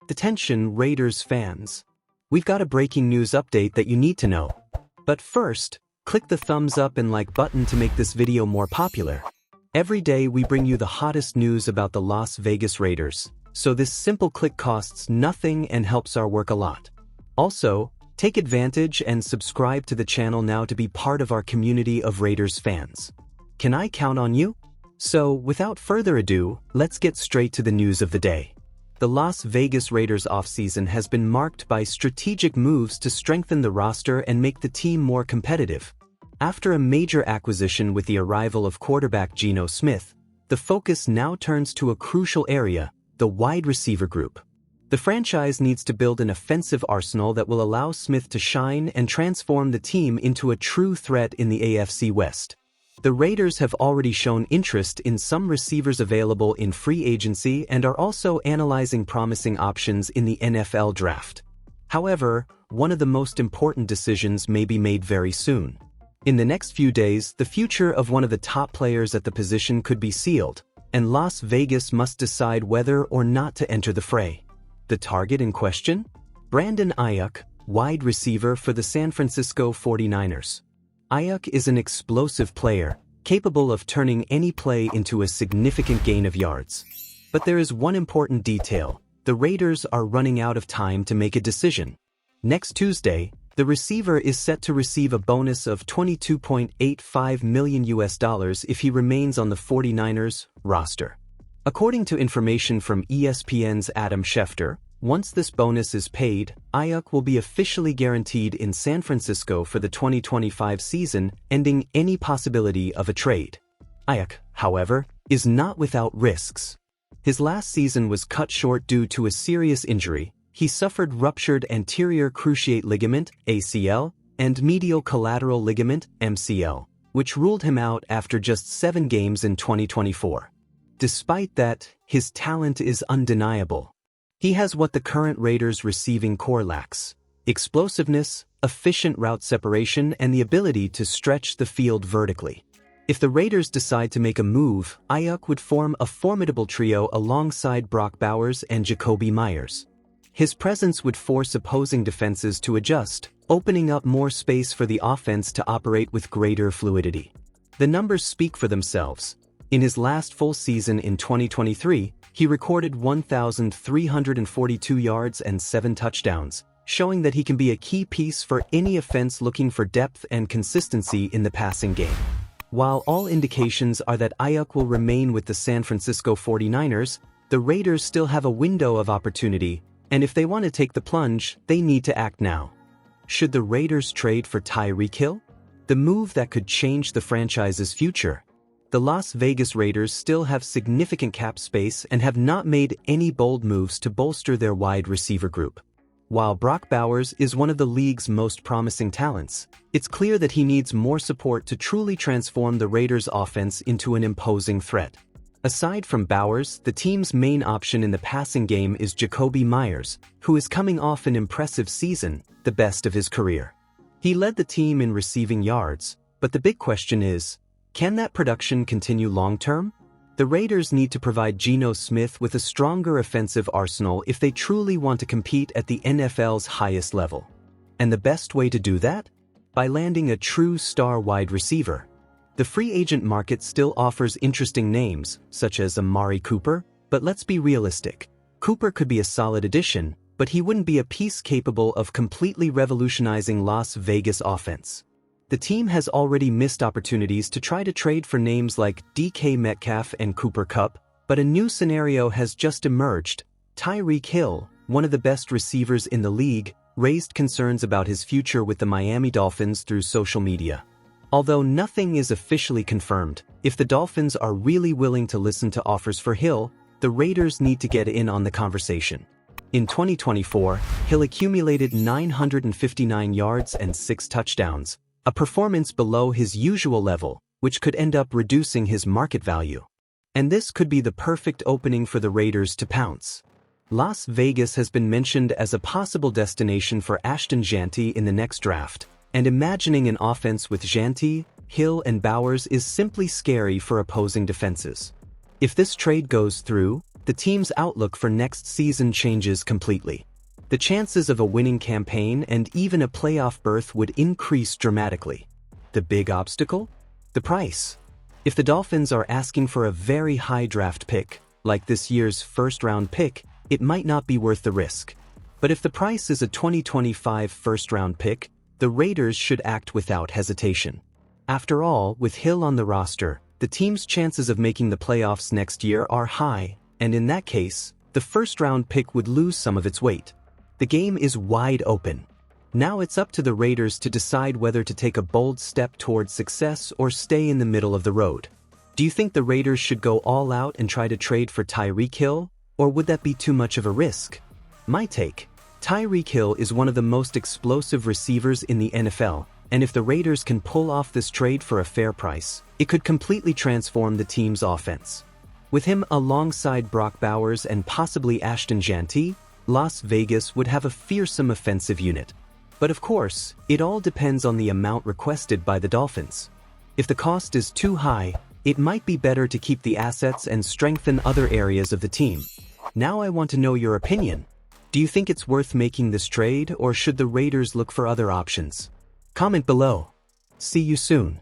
Attention Raiders fans. We've got a breaking news update that you need to know. But first, click the thumbs up and like button to make this video more popular. Every day we bring you the hottest news about the Las Vegas Raiders, so this simple click costs nothing and helps our work a lot. Also, take advantage and subscribe to the channel now to be part of our community of Raiders fans. Can I count on you? So, without further ado, let's get straight to the news of the day. The Las Vegas Raiders offseason has been marked by strategic moves to strengthen the roster and make the team more competitive. After a major acquisition with the arrival of quarterback Geno Smith, the focus now turns to a crucial area, the wide receiver group. The franchise needs to build an offensive arsenal that will allow Smith to shine and transform the team into a true threat in the AFC West. The Raiders have already shown interest in some receivers available in free agency and are also analyzing promising options in the NFL draft. However, one of the most important decisions may be made very soon. In the next few days, the future of one of the top players at the position could be sealed, and Las Vegas must decide whether or not to enter the fray. The target in question? Brandon Aiyuk, wide receiver for the San Francisco 49ers. Aiyuk is an explosive player, capable of turning any play into a significant gain of yards. But there is one important detail: the Raiders are running out of time to make a decision. Next Tuesday, the receiver is set to receive a bonus of $22.85 million if he remains on the 49ers roster. According to information from ESPN's Adam Schefter, once this bonus is paid, Aiyuk will be officially guaranteed in San Francisco for the 2025 season, ending any possibility of a trade. Aiyuk, however, is not without risks. His last season was cut short due to a serious injury. He suffered ruptured anterior cruciate ligament, ACL, and medial collateral ligament, MCL, which ruled him out after just 7 games in 2024. Despite that, his talent is undeniable. He has what the current Raiders receiving core lacks: explosiveness, efficient route separation, and the ability to stretch the field vertically. If the Raiders decide to make a move, Aiyuk would form a formidable trio alongside Brock Bowers and Jakobi Meyers. His presence would force opposing defenses to adjust, opening up more space for the offense to operate with greater fluidity. The numbers speak for themselves. In his last full season in 2023, he recorded 1,342 yards and 7 touchdowns, showing that he can be a key piece for any offense looking for depth and consistency in the passing game. While all indications are that Aiyuk will remain with the San Francisco 49ers, the Raiders still have a window of opportunity, and if they want to take the plunge, they need to act now. Should the Raiders trade for Tyreek Hill? The move that could change the franchise's future. The Las Vegas Raiders still have significant cap space and have not made any bold moves to bolster their wide receiver group. While Brock Bowers is one of the league's most promising talents, it's clear that he needs more support to truly transform the Raiders' offense into an imposing threat. Aside from Bowers, the team's main option in the passing game is Jakobi Meyers, who is coming off an impressive season, the best of his career. He led the team in receiving yards, but the big question is, can that production continue long-term? The Raiders need to provide Geno Smith with a stronger offensive arsenal if they truly want to compete at the NFL's highest level. And the best way to do that? By landing a true star wide receiver. The free agent market still offers interesting names, such as Amari Cooper, but let's be realistic. Cooper could be a solid addition, but he wouldn't be a piece capable of completely revolutionizing Las Vegas offense. The team has already missed opportunities to try to trade for names like DK Metcalf and Cooper Kupp, but a new scenario has just emerged. Tyreek Hill, one of the best receivers in the league, raised concerns about his future with the Miami Dolphins through social media. Although nothing is officially confirmed, if the Dolphins are really willing to listen to offers for Hill, the Raiders need to get in on the conversation. In 2024, Hill accumulated 959 yards and 6 touchdowns, a performance below his usual level, which could end up reducing his market value. And this could be the perfect opening for the Raiders to pounce. Las Vegas has been mentioned as a possible destination for Ashton Jeanty in the next draft, and imagining an offense with Jeanty, Hill, and Bowers is simply scary for opposing defenses. If this trade goes through, the team's outlook for next season changes completely. The chances of a winning campaign and even a playoff berth would increase dramatically. The big obstacle? The price. If the Dolphins are asking for a very high draft pick, like this year's first-round pick, it might not be worth the risk. But if the price is a 2025 first-round pick, the Raiders should act without hesitation. After all, with Hill on the roster, the team's chances of making the playoffs next year are high, and in that case, the first-round pick would lose some of its weight. The game is wide open. Now it's up to the Raiders to decide whether to take a bold step towards success or stay in the middle of the road. Do you think the Raiders should go all out and try to trade for Tyreek Hill, or would that be too much of a risk? My take: Tyreek Hill is one of the most explosive receivers in the NFL, and if the Raiders can pull off this trade for a fair price, it could completely transform the team's offense. With him alongside Brock Bowers and possibly Ashton Jeanty, Las Vegas would have a fearsome offensive unit. But of course, it all depends on the amount requested by the Dolphins. If the cost is too high, it might be better to keep the assets and strengthen other areas of the team. Now I want to know your opinion. Do you think it's worth making this trade, or should the Raiders look for other options? Comment below. See you soon.